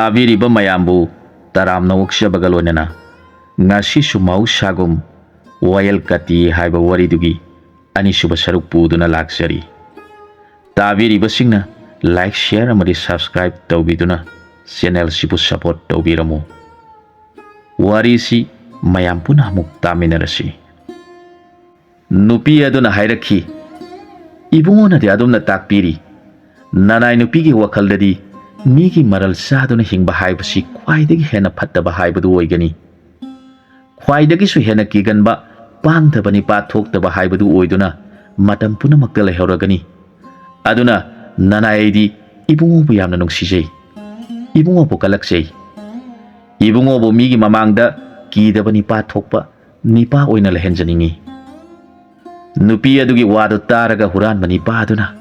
ꯇꯥꯕꯤꯔꯤꯕ ꯃꯌꯥꯝꯕꯨ ꯇꯔꯥꯝꯅ ꯑꯣꯛꯆꯕꯒ ꯂꯣꯏꯅꯅ ꯉꯁꯤꯁꯨ ꯃꯍꯧꯁꯥꯒꯨꯝ ꯋꯥꯌꯦꯜ ꯀꯇꯤ ꯍꯥꯏꯕ ꯋꯥꯔꯤꯗꯨꯒꯤ ꯑꯅꯤꯁꯨꯕ ꯁꯔꯨꯛ ꯄꯨꯗꯨꯅ ꯂꯥꯛꯆꯔꯤ꯫ ꯇꯥꯕꯤꯔꯤꯕꯁꯤꯡꯅ ꯂꯥꯏꯛ ꯁꯦꯌꯔ ꯑꯃꯗꯤ ꯁꯕꯁꯀ꯭ꯔꯥꯏꯕ ꯇꯧꯕꯤꯗꯨꯅ ꯆꯦꯅꯦꯜꯁꯤꯕꯨ ꯁꯄꯣꯔꯠ ꯇꯧꯕꯤꯔꯝꯃꯨ꯫ ꯋꯥꯔꯤꯁꯤ ꯃꯌꯥꯝ ꯄꯨꯟꯅ ꯑꯃꯨꯛ ꯇꯥꯃꯤꯟꯅꯔꯁꯤ꯫ ꯅꯨꯄꯤ ꯑꯗꯨꯅ ꯍꯥꯏꯔꯛꯈꯤ, ꯏꯕꯨꯡꯉꯣꯅꯗꯤ ꯑꯗꯨꯝꯅ ꯇꯥꯛꯄꯤꯔꯤ, ꯅꯅꯥꯏ ꯅꯨꯄꯤꯒꯤ ꯋꯥꯈꯜꯗꯗꯤ ꯃꯤꯒꯤ ꯃꯔꯜ ꯆꯥꯗꯨꯅ ꯍꯤꯡꯕ ꯍꯥꯏꯕꯁꯤ ꯈ꯭ꯋꯥꯏꯗꯒꯤ ꯍꯦꯟꯅ ꯐꯠꯇꯕ ꯍꯥꯏꯕꯗꯨ ꯑꯣꯏꯒꯅꯤ꯫ ꯈ꯭ꯋꯥꯏꯗꯒꯤꯁꯨ ꯍꯦꯟꯅ ꯀꯤꯒꯟꯕ ꯄꯥꯡꯗꯕ ꯅꯤꯄꯥ ꯊꯣꯛꯇꯕ ꯍꯥꯏꯕꯗꯨ ꯑꯣꯏꯗꯨꯅ ꯃꯇꯝ ꯄꯨꯝꯅꯃꯛꯇ ꯂꯩꯍꯧꯔꯒꯅꯤ꯫ ꯑꯗꯨꯅ ꯅꯅꯥꯏ ꯑꯩꯗꯤ ꯏꯕꯨꯡꯉꯣꯕꯨ ꯌꯥꯝꯅ ꯅꯨꯡꯁꯤꯖꯩ, ꯏꯕꯨꯡꯉꯣꯕꯨ ꯀꯜꯂꯛꯆꯩ꯫ ꯏꯕꯨꯡꯉꯣꯕꯨ ꯃꯤꯒꯤ ꯃꯃꯥꯡꯗ ꯀꯤꯗꯕ ꯅꯤꯄꯥ ꯊꯣꯛꯄ ꯅꯤꯄꯥ ꯑꯣꯏꯅ ꯂꯩꯍꯟꯖꯅꯤꯡꯉꯤ꯫ ꯅꯨꯄꯤ ꯑꯗꯨꯒꯤ ꯋꯥꯗꯨ ꯇꯥꯔꯒ ꯍꯨꯔꯥꯟꯕ ꯅꯤꯄꯥ ꯑꯗꯨꯅ,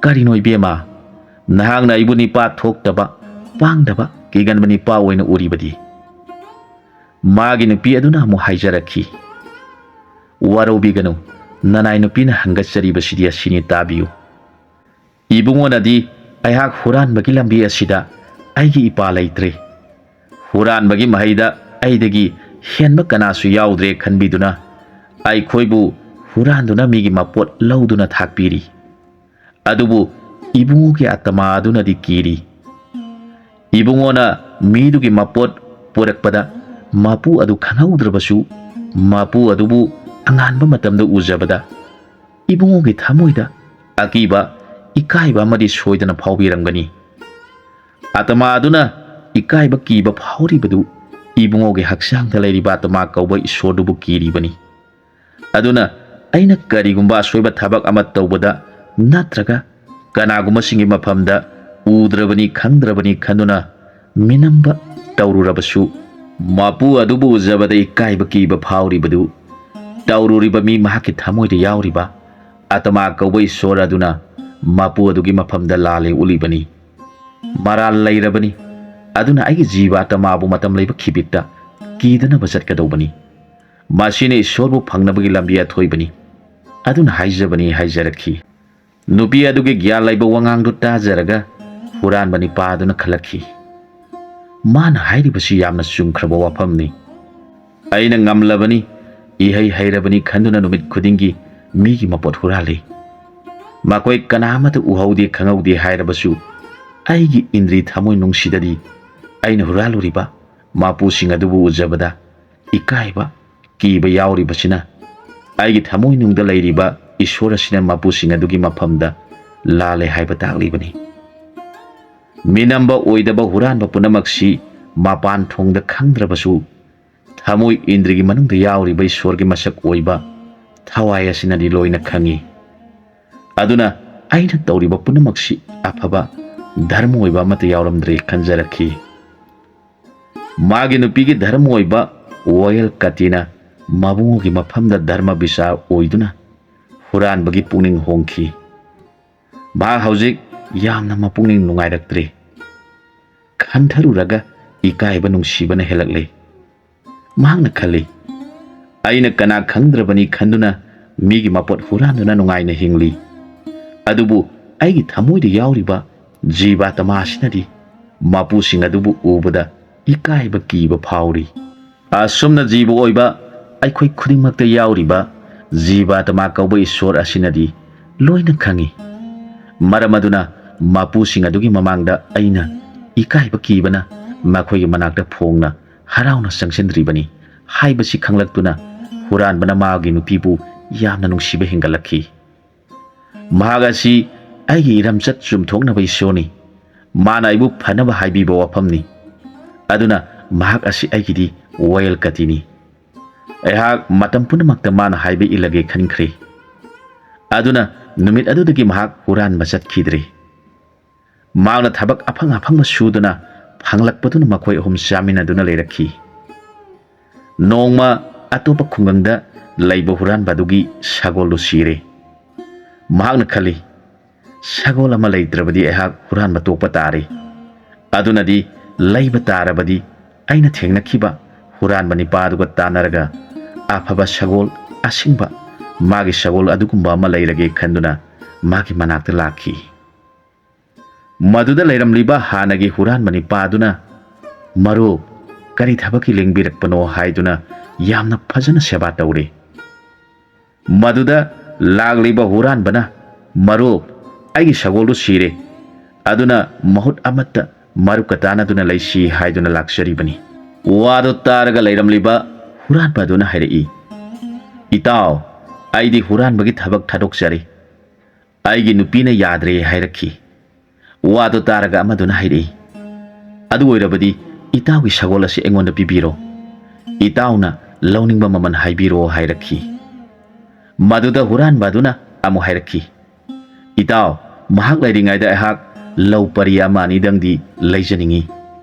ꯀꯔꯤꯅꯣ ꯏꯕꯦꯝꯃ, ꯅꯍꯥꯛꯅ ꯑꯩꯕꯨ ꯅꯤꯄꯥ ꯊꯣꯛꯇꯕ ꯄꯥꯡꯗꯕ ꯀꯤꯒꯟꯕ ꯅꯤꯄꯥ ꯑꯣꯏꯅ ꯎꯔꯤꯕꯗꯤ? ꯃꯥꯒꯤ ꯅꯨꯄꯤ ꯑꯗꯨꯅ ꯑꯃꯨꯛ ꯍꯥꯏꯖꯔꯛꯈꯤ, ꯋꯥꯔꯧꯕꯤꯒꯅꯨ, ꯅꯅꯥꯏ ꯅꯨꯄꯤꯅ ꯍꯪꯒꯠꯆꯔꯤꯕꯁꯤꯗꯤ ꯑꯁꯤꯅꯤ, ꯇꯥꯕꯤꯌꯨ꯫ ꯏꯕꯨꯡꯉꯣꯅꯗꯤ ꯑꯩꯍꯥꯛ ꯍꯨꯔꯥꯟꯕꯒꯤ ꯂꯝꯕꯤ ꯑꯁꯤꯗ ꯑꯩꯒꯤ ꯏꯄꯥ ꯂꯩꯇ꯭ꯔꯦ, ꯍꯨꯔꯥꯟꯕꯒꯤ ꯃꯍꯩꯗ ꯑꯩꯗꯒꯤ ꯍꯦꯟꯕ ꯀꯅꯥꯁꯨ ꯌꯥꯎꯗ꯭ꯔꯦ ꯈꯟꯕꯤꯗꯨꯅ ꯑꯩꯈꯣꯏꯕꯨ ꯍꯨꯔꯥꯟꯗꯨꯅ ꯃꯤꯒꯤ ꯃꯄꯣꯠ ꯂꯧꯗꯨꯅ ꯊꯥꯛꯄꯤꯔꯤ꯫ ꯑꯗꯨꯕꯨ ꯏꯕꯨꯡꯉꯣꯒꯤ ꯑꯇꯃꯥ ꯑꯗꯨꯅꯗꯤ ꯀꯤꯔꯤ꯫ ꯏꯕꯨꯡꯉꯣꯅ ꯃꯤꯗꯨꯒꯤ ꯃꯄꯣꯠ ꯄꯨꯔꯛꯄꯗ ꯃꯄꯨ ꯑꯗꯨ ꯈꯪꯍꯧꯗ꯭ꯔꯕꯁꯨ ꯃꯄꯨ ꯑꯗꯨꯕꯨ ꯑꯉꯥꯟꯕ ꯃꯇꯝꯗ ꯎꯖꯕꯗ ꯏꯕꯨꯡꯉꯣꯒꯤ ꯊꯃꯣꯏꯗ ꯑꯀꯤꯕ, ꯏꯀꯥꯏꯕ ꯑꯃꯗꯤ ꯁꯣꯏꯗꯅ ꯐꯥꯎꯕꯤꯔꯝꯒꯅꯤ꯫ ꯑꯇꯃꯥ ꯑꯗꯨꯅ ꯏꯀꯥꯏꯕ ꯀꯤꯕ ꯐꯥꯎꯔꯤꯕꯗꯨ ꯏꯕꯨꯡꯉꯣꯒꯤ ꯍꯛꯆꯥꯡꯗ ꯂꯩꯔꯤꯕ ꯑꯇꯃꯥ ꯀꯧꯕ ꯏꯁꯣꯔꯗꯨꯕꯨ ꯀꯤꯔꯤꯕꯅꯤ꯫ ꯑꯗꯨꯅ ꯑꯩꯅ ꯀꯔꯤꯒꯨꯝꯕ ꯑꯁꯣꯏꯕ ꯊꯕꯛ ꯑꯃ ꯇꯧꯕꯗ ꯅꯠꯇ꯭ꯔꯒ ꯀꯅꯥꯒꯨꯝꯕꯁꯤꯡꯒꯤ ꯃꯐꯝꯗ ꯎꯗ꯭ꯔꯕꯅꯤ ꯈꯪꯗ꯭ꯔꯕꯅꯤ ꯈꯟꯗꯨꯅ ꯃꯤꯅꯝꯕ ꯇꯧꯔꯨꯔꯕꯁꯨ ꯃꯄꯨ ꯑꯗꯨꯕꯨ ꯎꯖꯕꯗ ꯏꯀꯥꯏꯕ ꯀꯤꯕ ꯐꯥꯎꯔꯤꯕꯗꯨ ꯇꯧꯔꯨꯔꯤꯕ ꯃꯤ ꯃꯍꯥꯛꯀꯤ ꯊꯃꯣꯏꯗ ꯌꯥꯎꯔꯤꯕ ꯑꯇꯃꯥ ꯀꯧꯕ ꯏꯁꯣꯔ ꯑꯗꯨꯅ ꯃꯄꯨ ꯑꯗꯨꯒꯤ ꯃꯐꯝꯗ ꯂꯥꯜꯂꯦ ꯎꯠꯂꯤꯕꯅꯤ, ꯃꯔꯥꯜ ꯂꯩꯔꯕꯅꯤ꯫ ꯑꯗꯨꯅ ꯑꯩꯒꯤ ꯖꯤꯕ ꯑꯇꯃꯥꯕꯨ ꯃꯇꯝ ꯂꯩꯕ ꯈꯤꯕꯤꯠꯇ ꯀꯤꯗꯅꯕ ꯆꯠꯀꯗꯧꯕꯅꯤ꯫ ꯃꯁꯤꯅ ꯏꯁꯣꯔꯕꯨ ꯐꯪꯅꯕꯒꯤ ꯂꯝꯕꯤ ꯑꯊꯣꯏꯕꯅꯤ꯫ ꯑꯗꯨꯅ ꯍꯥꯏꯖꯕꯅꯤ ꯍꯥꯏꯖꯔꯛꯈꯤ꯫ ꯅꯨꯄꯤ ꯑꯗꯨꯒꯤ ꯒ꯭ꯌꯥꯟ ꯂꯩꯕ ꯋꯥꯉꯥꯡꯗꯨ ꯇꯥꯖꯔꯒ ꯍꯨꯔꯥꯟꯕ ꯅꯤꯄꯥ ꯑꯗꯨꯅ ꯈꯜꯂꯛꯈꯤ, ꯃꯥꯅ ꯍꯥꯏꯔꯤꯕꯁꯤ ꯌꯥꯝꯅ ꯆꯨꯝꯈ꯭ꯔꯕ ꯋꯥꯐꯝꯅꯤ꯫ ꯑꯩꯅ ꯉꯝꯂꯕꯅꯤ, ꯏꯍꯩ ꯍꯩꯔꯕꯅꯤ ꯈꯟꯗꯨꯅ ꯅꯨꯃꯤꯠ ꯈꯨꯗꯤꯡꯒꯤ ꯃꯤꯒꯤ ꯃꯄꯣꯠ ꯍꯨꯔꯥꯜꯂꯤ꯫ ꯃꯈꯣꯏ ꯀꯅꯥꯃꯠꯇ ꯎꯍꯧꯗꯦ ꯈꯪꯍꯧꯗꯦ ꯍꯥꯏꯔꯕꯁꯨ ꯑꯩꯒꯤ ꯏꯟꯗ꯭ꯔꯤ ꯊꯃꯣꯏ ꯅꯨꯡꯁꯤꯗꯗꯤ ꯑꯩꯅ ꯍꯨꯔꯥꯜꯂꯨꯔꯤꯕ ꯃꯄꯨꯁꯤꯡ ꯑꯗꯨꯕꯨ ꯎꯖꯕꯗ ꯏꯀꯥꯏꯕ, ꯀꯤꯕ ꯌꯥꯎꯔꯤꯕꯁꯤꯅ ꯑꯩꯒꯤ ꯊꯃꯣꯏꯅꯨꯡꯗ ꯂꯩꯔꯤꯕ ꯏꯁꯣꯔ ꯑꯁꯤꯅ ꯃꯄꯨꯁꯤꯡ ꯑꯗꯨꯒꯤ ꯃꯐꯝꯗ ꯂꯥꯜꯂꯦ ꯍꯥꯏꯕ ꯇꯥꯛꯂꯤꯕꯅꯤ꯫ ꯃꯤꯅꯝꯕ ꯑꯣꯏꯗꯕ ꯍꯨꯔꯥꯟꯕ ꯄꯨꯝꯅꯃꯛꯁꯤ ꯃꯄꯥꯟ ꯊꯣꯡꯗ ꯈꯪꯗ꯭ꯔꯕꯁꯨ ꯊꯃꯣꯏ ꯏꯟꯗ꯭ꯔꯤꯒꯤ ꯃꯅꯨꯡꯗ ꯌꯥꯎꯔꯤꯕ ꯏꯁꯣꯔꯒꯤ ꯃꯁꯛ ꯑꯣꯏꯕ ꯊꯋꯥꯏ ꯑꯁꯤꯅꯗꯤ ꯂꯣꯏꯅ ꯈꯪꯉꯤ꯫ ꯑꯗꯨꯅ ꯑꯩꯅ ꯇꯧꯔꯤꯕ ꯄꯨꯝꯅꯃꯛꯁꯤ ꯑꯐꯕ, ꯙꯔꯃ ꯑꯣꯏꯕ ꯑꯃꯠꯇ ꯌꯥꯎꯔꯝꯗ꯭ꯔꯦ ꯈꯟꯖꯔꯛꯈꯤ꯫ ꯃꯥꯒꯤ ꯅꯨꯄꯤꯒꯤ ꯙꯔꯃ ꯑꯣꯏꯕ ꯋꯥꯌꯦꯜ ꯀꯇꯤꯅ ꯃꯕꯨꯡꯉꯣꯒꯤ ꯃꯐꯝꯗ ꯙꯔꯃ ꯕꯤꯆꯥꯔ ꯑꯣꯏꯗꯨꯅ ꯍꯨꯔꯥꯟꯕꯒꯤ ꯄꯨꯛꯅꯤꯡ ꯍꯣꯡꯈꯤ꯫ ꯃꯍꯥꯛ ꯍꯧꯖꯤꯛ ꯌꯥꯝꯅ ꯃꯄꯨꯛꯅꯤꯡ ꯅꯨꯡꯉꯥꯏꯔꯛꯇ꯭ꯔꯦ꯫ ꯈꯟꯊꯔꯨꯔꯒ ꯏꯀꯥꯏꯕ ꯅꯨꯡꯁꯤꯕꯅ ꯍꯦꯜꯂꯛꯂꯦ꯫ ꯃꯍꯥꯛꯅ ꯈꯜꯂꯤ, ꯑꯩꯅ ꯀꯅꯥ ꯈꯪꯗ꯭ꯔꯕꯅꯤ ꯈꯟꯗꯨꯅ ꯃꯤꯒꯤ ꯃꯄꯣꯠ ꯍꯨꯔꯥꯟꯗꯨꯅ ꯅꯨꯡꯉꯥꯏꯅ ꯍꯤꯡꯂꯤ꯫ ꯑꯗꯨꯕꯨ ꯑꯩꯒꯤ ꯊꯃꯣꯏꯗ ꯌꯥꯎꯔꯤꯕ ꯖꯤꯕꯥꯇꯃꯥ ꯑꯁꯤꯅꯗꯤ ꯃꯄꯨꯁꯤꯡ ꯑꯗꯨꯕꯨ ꯎꯕꯗ ꯏꯀꯥꯏꯕ ꯀꯤꯕ ꯐꯥꯎꯔꯤ꯫ ꯑꯁꯨꯝꯅ ꯖꯤꯕ ꯑꯣꯏꯕ ꯑꯩꯈꯣꯏ ꯈꯨꯗꯤꯡꯃꯛꯇ ꯌꯥꯎꯔꯤꯕ ꯖꯤꯕꯥꯇꯃꯥ ꯀꯧꯕ ꯏꯁꯣꯔ ꯑꯁꯤꯅꯗꯤ ꯂꯣꯏꯅ ꯈꯪꯉꯤ꯫ ꯃꯔꯝ ꯑꯗꯨꯅ ꯃꯄꯨꯁꯤꯡ ꯑꯗꯨꯒꯤ ꯃꯃꯥꯡꯗ ꯑꯩꯅ ꯏꯀꯥꯏꯕ ꯀꯤꯕꯅ ꯃꯈꯣꯏꯒꯤ ꯃꯅꯥꯛꯇ ꯐꯣꯡꯅ ꯍꯔꯥꯎꯅ ꯆꯪꯁꯤꯟꯗ꯭ꯔꯤꯕꯅꯤ ꯍꯥꯏꯕꯁꯤ ꯈꯪꯂꯛꯇꯨꯅ ꯍꯨꯔꯥꯟꯕꯅ ꯃꯥꯒꯤ ꯅꯨꯄꯤꯕꯨ ꯌꯥꯝꯅ ꯅꯨꯡꯁꯤꯕ ꯍꯦꯟꯒꯠꯂꯛꯈꯤ꯫ ꯃꯍꯥꯛ ꯑꯁꯤ ꯑꯩꯒꯤ ꯏꯔꯝꯆꯠ ꯆꯨꯝꯊꯣꯛꯅꯕ ꯏꯁꯣꯔꯅꯤ, ꯃꯥꯅ ꯑꯩꯕꯨ ꯐꯅꯕ ꯍꯥꯏꯕꯤꯕ ꯋꯥꯐꯝꯅꯤ꯫ ꯑꯗꯨꯅ ꯃꯍꯥꯛ ꯑꯁꯤ ꯑꯩꯒꯤꯗꯤ ꯋꯥꯌꯦꯜ ꯀꯇꯤꯅꯤ꯫ ꯑꯩꯍꯥꯛ ꯃꯇꯝ ꯄꯨꯝꯅꯃꯛꯇ ꯃꯥꯅ ꯍꯥꯏꯕ ꯏꯜꯂꯒꯦ ꯈꯟꯈ꯭ꯔꯦ꯫ ꯑꯗꯨꯅ ꯅꯨꯃꯤꯠ ꯑꯗꯨꯗꯒꯤ ꯃꯍꯥꯛ ꯍꯨꯔꯥꯟꯕ ꯆꯠꯈꯤꯗ꯭ꯔꯦ꯫ ꯃꯍꯥꯛꯅ ꯊꯕꯛ ꯑꯐꯪ ꯑꯐꯪꯕ ꯁꯨꯗꯨꯅ ꯐꯪꯂꯛꯄꯗꯨꯅ ꯃꯈꯣꯏ ꯑꯍꯨꯝ ꯆꯥꯃꯤꯟꯅꯗꯨꯅ ꯂꯩꯔꯛꯈꯤ꯫ ꯅꯣꯡꯃ ꯑꯇꯣꯞꯄ ꯈꯨꯡꯒꯪꯗ ꯂꯩꯕ ꯍꯨꯔꯥꯟꯕ ꯑꯗꯨꯒꯤ ꯁꯒꯣꯜꯗꯨ ꯁꯤꯔꯦ꯫ ꯃꯍꯥꯛꯅ ꯈꯜꯂꯤ, ꯁꯒꯣꯜ ꯑꯃ ꯂꯩꯇ꯭ꯔꯕꯗꯤ ꯑꯩꯍꯥꯛ ꯍꯨꯔꯥꯟꯕ ꯇꯣꯛꯄ ꯇꯥꯔꯦ꯫ ꯑꯗꯨꯅꯗꯤ ꯂꯩꯕ ꯇꯥꯔꯕꯗꯤ ꯑꯩꯅ ꯊꯦꯡꯅꯈꯤꯕ ꯍꯨꯔꯥꯟꯕ ꯅꯤꯄꯥ ꯑꯗꯨꯒ ꯇꯥꯟꯅꯔꯒ ꯑꯐꯕ ꯁꯒꯣꯜ, ꯑꯁꯤꯡꯕ ꯃꯥꯒꯤ ꯁꯒꯣꯜ ꯑꯗꯨꯒꯨꯝꯕ ꯑꯃ ꯂꯩꯔꯒꯦ ꯈꯟꯗꯨꯅ ꯃꯥꯒꯤ ꯃꯅꯥꯛꯇ ꯂꯥꯛꯈꯤ꯫ ꯃꯗꯨꯗ ꯂꯩꯔꯝꯂꯤꯕ ꯍꯥꯟꯅꯒꯤ ꯍꯨꯔꯥꯟꯕ ꯅꯤꯄꯥꯗꯨꯅ ꯃꯔꯨꯞ ꯀꯔꯤ ꯊꯕꯛꯀꯤ ꯂꯦꯡꯕꯤꯔꯛꯄꯅꯣ ꯍꯥꯏꯗꯨꯅ ꯌꯥꯝꯅ ꯐꯖꯅ ꯁꯦꯕꯥ ꯇꯧꯔꯦ꯫ ꯃꯗꯨꯗ ꯂꯥꯛꯂꯤꯕ ꯍꯨꯔꯥꯟꯕꯅ ꯃꯔꯨꯞ ꯑꯩꯒꯤ ꯁꯒꯣꯜꯗꯨ ꯁꯤꯔꯦ ꯑꯗꯨꯅ ꯃꯍꯨꯠ ꯑꯃꯠꯇ ꯃꯔꯨꯞꯀ ꯇꯥꯟꯅꯗꯨꯅ ꯂꯩꯁꯤ ꯍꯥꯏꯗꯨꯅ ꯂꯥꯛꯆꯔꯤꯕꯅꯤ꯫ ꯋꯥꯗꯨ ꯇꯥꯔꯒ ꯂꯩꯔꯝꯂꯤꯕ ꯍꯨꯔꯥꯟꯕ ꯑꯗꯨꯅ ꯍꯥꯏꯔꯛꯏ, ꯏꯇꯥꯎ ꯑꯩꯗꯤ ꯍꯨꯔꯥꯟꯕꯒꯤ ꯊꯕꯛ ꯊꯥꯗꯣꯛꯆꯔꯦ, ꯑꯩꯒꯤ ꯅꯨꯄꯤꯅ ꯌꯥꯗ꯭ꯔꯦ ꯍꯥꯏꯔꯛꯈꯤ꯫ ꯋꯥꯗꯨ ꯇꯥꯔꯒ ꯑꯃꯗꯨꯅ ꯍꯥꯏꯔꯛꯏ, ꯑꯗꯨ ꯑꯣꯏꯔꯕꯗꯤ ꯏꯇꯥꯎꯒꯤ ꯁꯒꯣꯜ ꯑꯁꯤ ꯑꯩꯉꯣꯟꯗ ꯄꯤꯕꯤꯔꯣ, ꯏꯇꯥꯎꯅ ꯂꯧꯅꯤꯡꯕ ꯃꯃꯜ ꯍꯥꯏꯕꯤꯔꯣ ꯍꯥꯏꯔꯛꯈꯤ꯫ ꯃꯗꯨꯗ ꯍꯨꯔꯥꯟꯕ ꯑꯗꯨꯅ ꯑꯃꯨꯛ ꯍꯥꯏꯔꯛꯈꯤ, ꯏꯇꯥꯎ ꯃꯍꯥꯛ ꯂꯩꯔꯤꯉꯩꯗ ꯑꯩꯍꯥꯛ ꯂꯧ ꯄꯔꯤ ꯑꯃ ꯑꯅꯤꯗꯪꯗꯤ ꯂꯩꯖꯅꯤꯡꯉꯤ,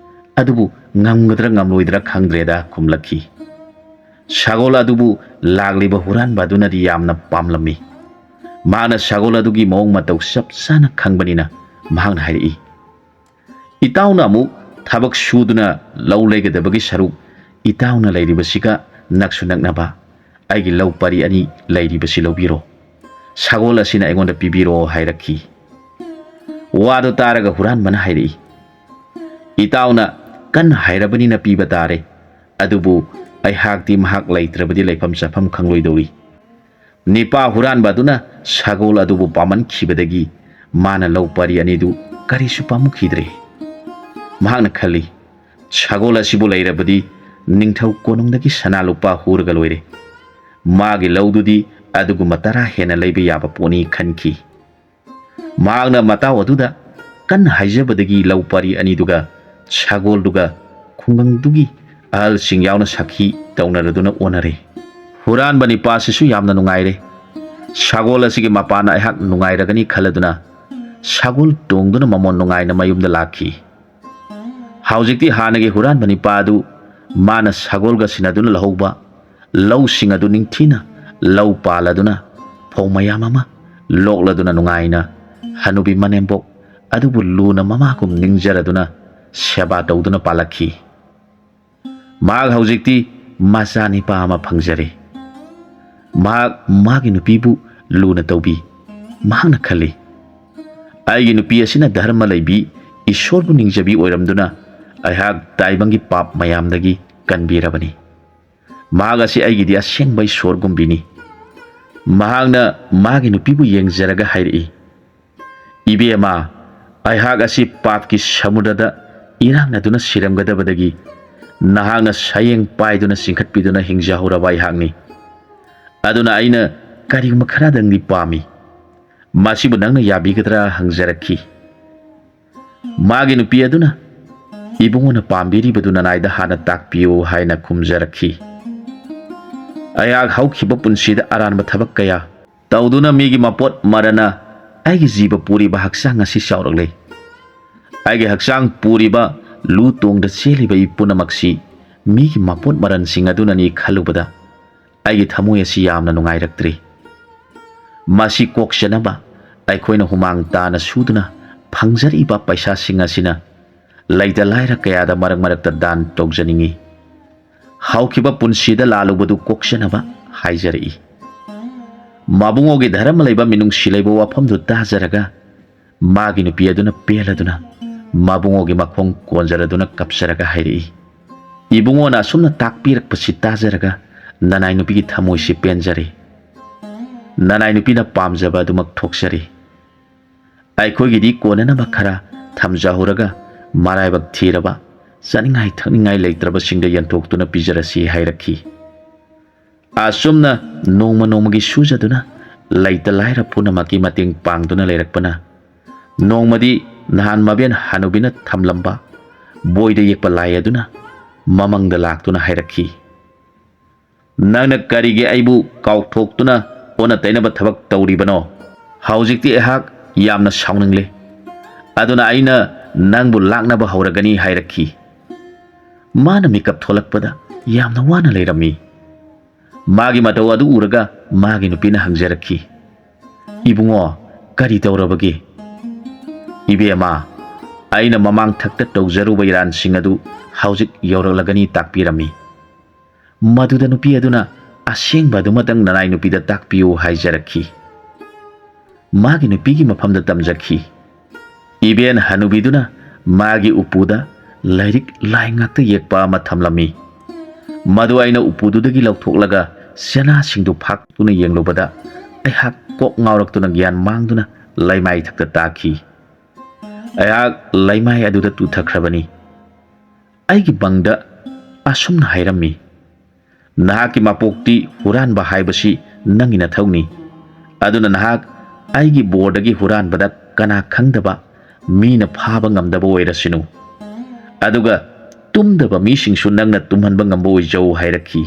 ꯑꯗꯨꯕꯨ ꯉꯝꯒꯗ꯭ꯔꯥ ꯉꯝꯂꯣꯏꯗ꯭ꯔꯥ ꯈꯪꯗ꯭ꯔꯦꯗ ꯈꯨꯝꯂꯛꯈꯤ꯫ ꯁꯒꯣꯜ ꯑꯗꯨꯕꯨ ꯂꯥꯛꯂꯤꯕ ꯍꯨꯔꯥꯟꯕ ꯑꯗꯨꯅꯗꯤ ꯌꯥꯝꯅ ꯄꯥꯝꯂꯝꯃꯤ꯫ ꯃꯍꯥꯛꯅ ꯁꯒꯣꯜ ꯑꯗꯨꯒꯤ ꯃꯑꯣꯡ ꯃꯇꯧ ꯆꯞ ꯆꯥꯅ ꯈꯪꯕꯅꯤꯅ ꯃꯍꯥꯛꯅ ꯍꯥꯏꯔꯛꯏ, ꯏꯇꯥꯎꯅ ꯑꯃꯨꯛ ꯊꯕꯛ ꯁꯨꯗꯨꯅ ꯂꯧ ꯂꯩꯒꯗꯕꯒꯤ ꯁꯔꯨꯛ ꯏꯇꯥꯎꯅ ꯂꯩꯔꯤꯕꯁꯤꯒ ꯅꯛꯁꯨ ꯅꯛꯅꯕ ꯑꯩꯒꯤ ꯂꯧ ꯄꯔꯤ ꯑꯅꯤ ꯂꯩꯔꯤꯕꯁꯤ ꯂꯧꯕꯤꯔꯣ, ꯁꯒꯣꯜ ꯑꯁꯤꯅ ꯑꯩꯉꯣꯟꯗ ꯄꯤꯕꯤꯔꯣ ꯍꯥꯏꯔꯛꯈꯤ꯫ ꯋꯥꯗꯨ ꯇꯥꯔꯒ ꯍꯨꯔꯥꯟꯕꯅ ꯍꯥꯏꯔꯛꯏ, ꯏꯇꯥꯎꯅ ꯀꯟꯅ ꯍꯥꯏꯔꯕꯅꯤꯅ ꯄꯤꯕ ꯇꯥꯔꯦ, ꯑꯗꯨꯕꯨ ꯑꯩꯍꯥꯛꯇꯤ ꯃꯍꯥꯛ ꯂꯩꯇ꯭ꯔꯕꯗꯤ ꯂꯩꯐꯝ ꯆꯥꯐꯝ ꯈꯪꯂꯣꯏꯗꯧꯔꯤ꯫ ꯅꯤꯄꯥ ꯍꯨꯔꯥꯟꯕ ꯑꯗꯨꯅ ꯁꯒꯣꯜ ꯑꯗꯨꯕꯨ ꯄꯥꯝꯃꯟꯈꯤꯕꯗꯒꯤ ꯃꯥꯅ ꯂꯧ ꯄꯔꯤ ꯑꯅꯤꯗꯨ ꯀꯔꯤꯁꯨ ꯄꯥꯝꯃꯨꯈꯤꯗ꯭ꯔꯦ꯫ ꯃꯍꯥꯛꯅ ꯈꯜꯂꯤ, ꯁꯒꯣꯜ ꯑꯁꯤꯕꯨ ꯂꯩꯔꯕꯗꯤ ꯅꯤꯡꯊꯧ ꯀꯣꯅꯨꯡꯗꯒꯤ ꯁꯅꯥ ꯂꯨꯄꯥ ꯍꯨꯔꯒ ꯂꯣꯏꯔꯦ, ꯃꯥꯒꯤ ꯂꯧꯗꯨꯗꯤ ꯑꯗꯨꯒꯨꯝꯕ 10 ꯍꯦꯟꯅ ꯂꯩꯕ ꯌꯥꯕ ꯄꯣꯠꯅꯤ ꯈꯟꯈꯤ꯫ ꯃꯍꯥꯛꯅ ꯃꯇꯥꯎ ꯑꯗꯨꯗ ꯀꯟꯅ ꯍꯥꯏꯖꯕꯗꯒꯤ ꯂꯧ ꯄꯔꯤ ꯑꯅꯤꯗꯨꯒ ꯁꯒꯣꯜꯗꯨꯒ ꯈꯨꯡꯒꯪꯗꯨꯒꯤ ꯑꯍꯜꯁꯤꯡ ꯌꯥꯎꯅ ꯁꯈꯤ ꯇꯧꯅꯔꯗꯨꯅ ꯑꯣꯟꯅꯔꯦ꯫ ꯍꯨꯔꯥꯟꯕ ꯅꯤꯄꯥꯁꯤꯁꯨ ꯌꯥꯝꯅ ꯅꯨꯡꯉꯥꯏꯔꯦ, ꯁꯒꯣꯜ ꯑꯁꯤꯒꯤ ꯃꯄꯥꯅ ꯑꯩꯍꯥꯛ ꯅꯨꯡꯉꯥꯏꯔꯒꯅꯤ ꯈꯜꯂꯗꯨꯅ ꯁꯒꯣꯜ ꯇꯣꯡꯗꯨꯅ ꯃꯃꯣꯟ ꯅꯨꯡꯉꯥꯏꯅ ꯃꯌꯨꯝꯗ ꯂꯥꯛꯈꯤ꯫ ꯍꯧꯖꯤꯛꯇꯤ ꯍꯥꯟꯅꯒꯤ ꯍꯨꯔꯥꯟꯕ ꯅꯤꯄꯥ ꯑꯗꯨ ꯃꯥꯅ ꯁꯒꯣꯜꯒ ꯁꯤꯟꯅꯗꯨꯅ ꯂꯧꯍꯧꯕ ꯂꯧꯁꯤꯡ ꯑꯗꯨ ꯅꯤꯡꯊꯤꯅ ꯂꯧ ꯄꯥꯜꯂꯗꯨꯅ ꯐꯧ ꯃꯌꯥꯝ ꯑꯃ ꯂꯣꯛꯂꯗꯨꯅ ꯅꯨꯡꯉꯥꯏꯅ ꯍꯅꯨꯕꯤ ꯃꯅꯦꯝꯕꯣꯛ ꯑꯗꯨꯕꯨ ꯂꯨꯅ ꯃꯃꯥꯒꯨꯝ ꯅꯤꯡꯖꯔꯗꯨꯅ ꯁꯦꯕꯥ ꯇꯧꯗꯨꯅ ꯄꯥꯜꯂꯛꯈꯤ꯫ ꯃꯍꯥꯛ ꯍꯧꯖꯤꯛꯇꯤ ꯃꯆꯥ ꯅꯤꯄꯥ ꯑꯃ ꯐꯪꯖꯔꯦ꯫ ꯃꯍꯥꯛ ꯃꯥꯒꯤ ꯅꯨꯄꯤꯕꯨ ꯂꯨꯅ ꯇꯧꯕꯤ꯫ ꯃꯍꯥꯛꯅ ꯈꯜꯂꯤ, ꯑꯩꯒꯤ ꯅꯨꯄꯤ ꯑꯁꯤꯅ ꯙꯔꯃ ꯂꯩꯕꯤ ꯏꯁꯣꯔꯕꯨ ꯅꯤꯡꯖꯕꯤ ꯑꯣꯏꯔꯝꯗꯨꯅ ꯑꯩꯍꯥꯛ ꯇꯥꯏꯕꯪꯒꯤ ꯄꯥꯞ ꯃꯌꯥꯝꯗꯒꯤ ꯀꯟꯕꯤꯔꯕꯅꯤ, ꯃꯍꯥꯛ ꯑꯁꯤ ꯑꯩꯒꯤꯗꯤ ꯑꯁꯦꯡꯕ ꯏꯁꯣꯔꯒꯨꯝꯕꯤꯅꯤ꯫ ꯃꯍꯥꯛꯅ ꯃꯥꯒꯤ ꯅꯨꯄꯤꯕꯨ ꯌꯦꯡꯖꯔꯒ ꯍꯥꯏꯔꯛꯏ, ꯏꯕꯦꯝꯃ ꯑꯩꯍꯥꯛ ꯑꯁꯤ ꯄꯥꯞꯀꯤ ꯁꯃꯨꯗ꯭ꯔꯗ ꯏꯔꯥꯛꯅꯗꯨꯅ ꯁꯤꯔꯝꯒꯗꯕꯗꯒꯤ ꯅꯍꯥꯛꯅ ꯁꯌꯦꯡ ꯄꯥꯏꯗꯨꯅ ꯆꯤꯡꯈꯠꯄꯤꯗꯨꯅ ꯍꯤꯡꯖꯍꯧꯔꯕ ꯑꯩꯍꯥꯛꯅꯤ, ꯑꯗꯨꯅ ꯑꯩꯅ ꯀꯔꯤꯒꯨꯝꯕ ꯈꯔꯗꯪꯗꯤ ꯄꯥꯝꯃꯤ, ꯃꯁꯤꯕꯨ ꯅꯪꯅ ꯌꯥꯕꯤꯒꯗ꯭ꯔꯥ ꯍꯪꯖꯔꯛꯈꯤ꯫ ꯃꯥꯒꯤ ꯅꯨꯄꯤ ꯑꯗꯨꯅ ꯏꯕꯨꯡꯉꯣꯅ ꯄꯥꯝꯕꯤꯔꯤꯕꯗꯨ ꯅꯅꯥꯏꯗ ꯍꯥꯟꯅ ꯇꯥꯛꯄꯤꯌꯨ ꯍꯥꯏꯅ ꯈꯨꯝꯖꯔꯛꯈꯤ꯫ ꯑꯩꯍꯥꯛ ꯍꯧꯈꯤꯕ ꯄꯨꯟꯁꯤꯗ ꯑꯔꯥꯟꯕ ꯊꯕꯛ ꯀꯌꯥ ꯇꯧꯗꯨꯅ ꯃꯤꯒꯤ ꯃꯄꯣꯠ ꯃꯔꯅ ꯑꯩꯒꯤ ꯖꯤꯕ ꯄꯨꯔꯤꯕ ꯍꯛꯆꯥꯡ ꯑꯁꯤ ꯆꯥꯎꯔꯛꯂꯦ꯫ ꯑꯩꯒꯤ ꯍꯛꯆꯥꯡ ꯄꯨꯔꯤꯕ ꯂꯨ ꯇꯣꯡꯗ ꯆꯦꯜꯂꯤꯕ ꯏ ꯄꯨꯝꯅꯃꯛꯁꯤ ꯃꯤꯒꯤ ꯃꯄꯣꯠ ꯃꯔꯟꯁꯤꯡ ꯑꯗꯨꯅꯅꯤ ꯈꯜꯂꯨꯕꯗ ꯑꯩꯒꯤ ꯊꯃꯣꯏ ꯑꯁꯤ ꯌꯥꯝꯅ ꯅꯨꯡꯉꯥꯏꯔꯛꯇ꯭ꯔꯤ꯫ ꯃꯁꯤ ꯀꯣꯛꯆꯅꯕ ꯑꯩꯈꯣꯏꯅ ꯍꯨꯃꯥꯡ ꯇꯥꯅ ꯁꯨꯗꯨꯅ ꯐꯪꯖꯔꯛꯏꯕ ꯄꯩꯁꯥꯁꯤꯡ ꯑꯁꯤꯅ ꯂꯩꯇ ꯂꯥꯏꯔ ꯀꯌꯥꯗ ꯃꯔꯛ ꯃꯔꯛꯇ ꯗꯥꯟ ꯇꯧꯖꯅꯤꯡꯉꯤ꯫ ꯍꯧꯈꯤꯕ ꯄꯨꯟꯁꯤꯗ ꯂꯥꯜꯂꯨꯕꯗꯨ ꯀꯣꯛꯆꯅꯕ ꯍꯥꯏꯖꯔꯛꯏ꯫ ꯃꯕꯨꯡꯉꯣꯒꯤ ꯙꯔꯃ ꯂꯩꯕ ꯃꯤꯅꯨꯡꯁꯤ ꯂꯩꯕ ꯋꯥꯐꯝꯗꯨ ꯇꯥꯖꯔꯒ ꯃꯥꯒꯤ ꯅꯨꯄꯤ ꯑꯗꯨꯅ ꯄꯦꯜꯂꯗꯨꯅ ꯃꯕꯨꯡꯉꯣꯒꯤ ꯃꯈꯣꯡ ꯀꯣꯟꯖꯔꯗꯨꯅ ꯀꯞꯆꯔꯒ ꯍꯥꯏꯔꯛꯏ, ꯏꯕꯨꯡꯉꯣꯅ ꯑꯁꯨꯝꯅ ꯇꯥꯛꯄꯤꯔꯛꯄꯁꯤ ꯇꯥꯖꯔꯒ ꯅꯅꯥꯏ ꯅꯨꯄꯤꯒꯤ ꯊꯃꯣꯏꯁꯤ ꯄꯦꯟꯖꯔꯦ, ꯅꯅꯥꯏ ꯅꯨꯄꯤꯅ ꯄꯥꯝꯖꯕ ꯑꯗꯨꯃꯛ ꯊꯣꯛꯆꯔꯦ, ꯑꯩꯈꯣꯏꯒꯤꯗꯤ ꯀꯣꯟꯅꯅꯕ ꯈꯔ ꯊꯝꯖꯍꯧꯔꯒ ꯃꯔꯥꯏꯕꯛ ꯊꯤꯔꯕ ꯆꯥꯅꯤꯡꯉꯥꯏ ꯊꯛꯅꯤꯡꯉꯥꯏ ꯂꯩꯇ꯭ꯔꯕꯁꯤꯡꯗ ꯌꯦꯟꯊꯣꯛꯇꯨꯅ ꯄꯤꯖꯔꯁꯤ ꯍꯥꯏꯔꯛꯈꯤ꯫ ꯑꯁꯨꯝꯅ ꯅꯣꯡꯃ ꯅꯣꯡꯃꯒꯤ ꯁꯨꯖꯗꯨꯅ ꯂꯩꯇ ꯂꯥꯏꯔ ꯄꯨꯝꯅꯃꯛꯀꯤ ꯃꯇꯦꯡ ꯄꯥꯡꯗꯨꯅ ꯂꯩꯔꯛꯄꯅ ꯅꯣꯡꯃꯗꯤ ꯅꯍꯥꯟ ꯃꯕꯦꯟ ꯍꯅꯨꯕꯤꯅ ꯊꯝꯂꯝꯕ ꯕꯣꯏꯗ ꯌꯦꯛꯄ ꯂꯥꯏ ꯑꯗꯨꯅ ꯃꯃꯪꯗ ꯂꯥꯛꯇꯨꯅ ꯍꯥꯏꯔꯛꯈꯤ, ꯅꯪꯅ ꯀꯔꯤꯒꯤ ꯑꯩꯕꯨ ꯀꯥꯎꯊꯣꯛꯇꯨꯅ ꯑꯣꯟꯅ ꯇꯩꯅꯕ ꯊꯕꯛ ꯇꯧꯔꯤꯕꯅꯣ? ꯍꯧꯖꯤꯛꯇꯤ ꯑꯩꯍꯥꯛ ꯌꯥꯝꯅ ꯁꯥꯎꯅꯤꯡꯂꯦ, ꯑꯗꯨꯅ ꯑꯩꯅ ꯅꯪꯕꯨ ꯂꯥꯛꯅꯕ ꯍꯧꯔꯒꯅꯤ ꯍꯥꯏꯔꯛꯈꯤ꯫ ꯃꯥꯅ ꯃꯤꯀꯞ ꯊꯣꯛꯂꯛꯄꯗ ꯌꯥꯝꯅ ꯋꯥꯅ ꯂꯩꯔꯝꯃꯤ꯫ ꯃꯥꯒꯤ ꯃꯇꯧ ꯑꯗꯨ ꯎꯔꯒ ꯃꯥꯒꯤ ꯅꯨꯄꯤꯅ ꯍꯪꯖꯔꯛꯈꯤ, ꯏꯕꯨꯡꯉꯣ ꯀꯔꯤ ꯇꯧꯔꯕꯒꯦ? ꯏꯕꯦꯝꯃ ꯑꯩꯅ ꯃꯃꯥꯡ ꯊꯛꯇ ꯇꯧꯖꯔꯨꯕ ꯏꯔꯥꯟꯁꯤꯡ ꯑꯗꯨ ꯍꯧꯖꯤꯛ ꯌꯧꯔꯛꯂꯒꯅꯤ ꯇꯥꯛꯄꯤꯔꯝꯃꯤ꯫ ꯃꯗꯨꯗ ꯅꯨꯄꯤ ꯑꯗꯨꯅ ꯑꯁꯦꯡꯕ ꯑꯗꯨꯃꯇꯪ ꯅꯅꯥꯏ ꯅꯨꯄꯤꯗ ꯇꯥꯛꯄꯤꯌꯨ ꯍꯥꯏꯖꯔꯛꯈꯤ꯫ ꯃꯥꯒꯤ ꯅꯨꯄꯤꯒꯤ ꯃꯐꯝꯗ ꯇꯝꯖꯈꯤ꯫ Iben hanubiduna magi upuda lairik lai ngakta yekpa ama thamlami. Madu aina upududagi lauthoklaga sena singdu phaktuna yenglubada aihak kok ngaurak gyan mangduna laimai thakta taki. Aihak laimai aduda tuthakhrabani. Aigi bangda asumna hairammi. Nahaki mapokti huranba haibasi nangina thawni. Aduna nahak aigi bordagi huranbada kana khangdaba mina phaba ngamdaba oirasinu. Aduga tumdaba misingsu nangna tumhanba ngamba oijau hairakhi.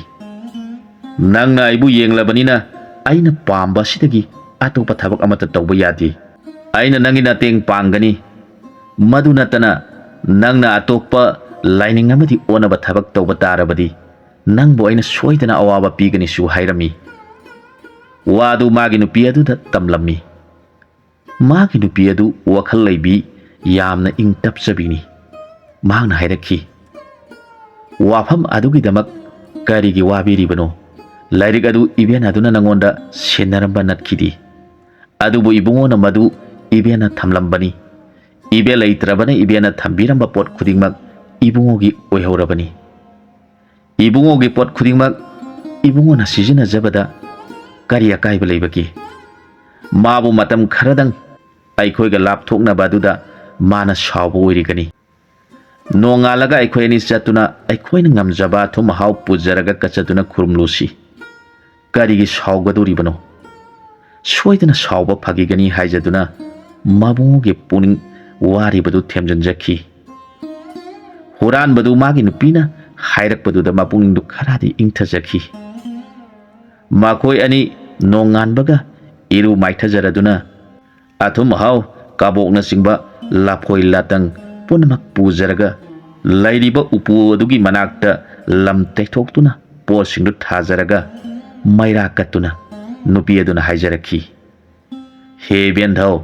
Nangna aibu yenglabanina aina pamba sidagi atopa thabak amata tawba yadi. Aina nangina teng pangani. Madu natana nangna atopa laining amati onaba thabak tawba tarabadi nangbo aina soidana awaba pigani su hairami. Wadu magi nupi aduda tamlammi. Magi nupi adu wakhal laibi yamna ing tapsabini. Magna hairakhi. Wafam adugidamak karigi wabiribano. Lairik adu Iben aduna nangonda senaramba natkidi. Adubu ibungona madu Ibena thamlambani. Ibe laitrabana Ibena thambiramba pot khudingmak ibungogi oihorabani. Ibungogi pot khudingmak ibungona sijina jabada kari akaiba leibaki. Mabu matam kharadang aikhoiga lapthoknaba aduda mana shawba oirigani. Nongalaga aikhoi ani chatuna aikhoina ngamjaba thum hau pujaraga kachatuna khurumlusi. Karigi shawgadoribano. Soidana shawba phagigani haijaduna mabungogi puning waribadu themjanjakhi. Huranbadu magi nupina hairakpaduda mapungdu kharadi ingthajakhi. Makoi ani nonganbaga iru maithajaraduna athum hau kabokna singba laphoi latang punamak pujaraga lairiba upu adugi manakta lam tekthokhtuna posingdu thajaraga maira katuna nupi aduna haijarakhi. He bendhau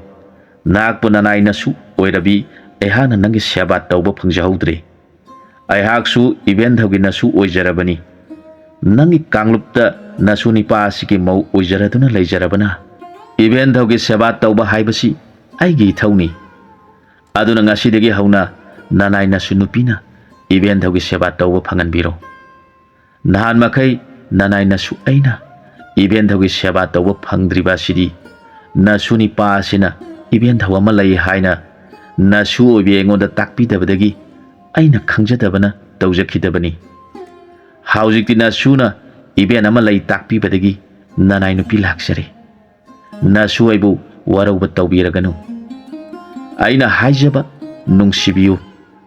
nakpuna naina su oirabi ehana nangi sebat tawba phangjahodre. Aihaksu ibendhaugi nasu oijarabani. Nangi kanglupta nasu nipa asiki mau oijaraduna leijarabana. Ibendhaugi sebat tawba haibasi aigi thawni. Aduna ngasidagi hauna nanai nasu nupina ibendhaugi sebat tawba phanganbiro. Nahan makai nanai nasu aina ibendhaugi sebat tawba phangdriba sidi nasu nipa asina ibendhau ama lei haina nasu oibi engonda takpidabadagi aina khangjadabana tawjakhidabani. Haujikti nasuna iben ama lei takpibadagi nanai nupi laksare. Nasu aibu warauba tawbiraganu. Aina haijaba nungsibiyu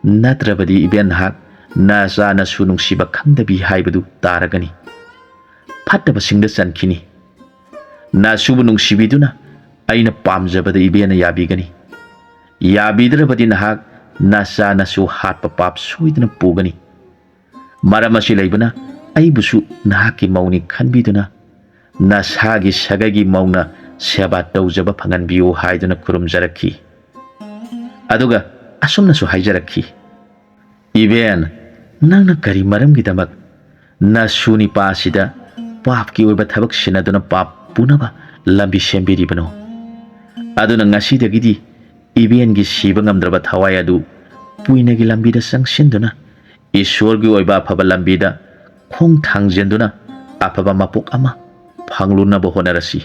natrabadi iben hak nasa nasu nungsiba khangdabi haibadu taragani. Phattaba singda chankhini. Nasubu nungsibiduna aina pamjabada ibena yabigani. Yabidrabadi nahak nasa nasu hatpa pap soidana pugani. Maramasi laibana aibusu nahaki mauni khanbiduna nasagi sagagi mauna seba tawjaba phanganbiyu haiduna khurumjarakhi. Aduga asumnasu haijarakhi. Iben nangna kari maramgidamak nasuni pasida papki oiba thabak sinaduna pap punaba lambi sembiribano. Aduna ngasidagidi Ibengi siba ngamdraba thawai adu puinagi lambida sangsinduna Ishwargi oiba afaba lambida khong thangjenduna afaba mapok ama phanglunaba honarasi.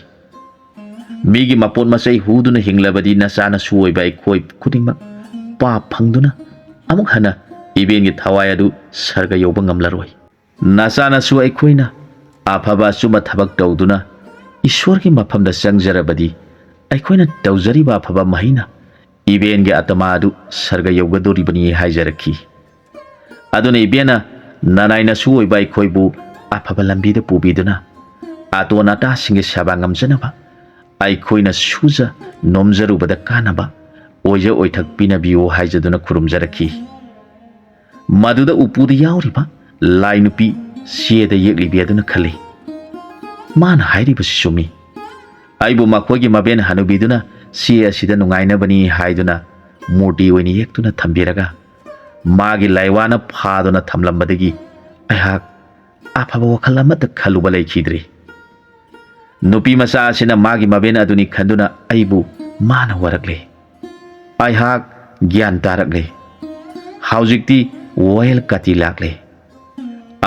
Migi mapon masai huduna hinglabadi nasana su oiba ikhoi khudingmak pa phangduna amuk hana Ibengi thawai adu sarga yoba ngamlaroi. Nasana su aikhoina afaba suma thabak tawduna Ishwargi maphamda sangjarabadi aikhoina tawjariba afaba mahina Ibengi atama adu sarga yogadoribani haijarakhi. Aduna Ibena nanai nasu oiba ikhoibu afaba lambida pubiduna atona ta singe sabangam janaba aikhoina suja nomjarubada kanaba oija oithak pinabiyo haijaduna khurumjarakhi. Maduda upuda yauriba lainupi sieda yeklibi aduna khali. Mana hairibasi sumi. Aibu makhoigi maben hanubiduna siya sida nungainabani haiduna murti oini yektuna thambiraga magi laiwana phaduna thamlambadagi aihak afaba wakhal amata khaluba leikhidre. Nupi macha asina magi maben aduni khanduna aibu mana warakle. ꯑꯩꯍꯥꯛ ꯒ꯭ꯌꯥꯟ ꯇꯥꯔꯛꯂꯦ꯫ ꯍꯧꯖꯤꯛꯇꯤ ꯋꯥꯌꯦꯜ ꯀꯥꯇꯤ ꯂꯥꯛꯂꯦ꯫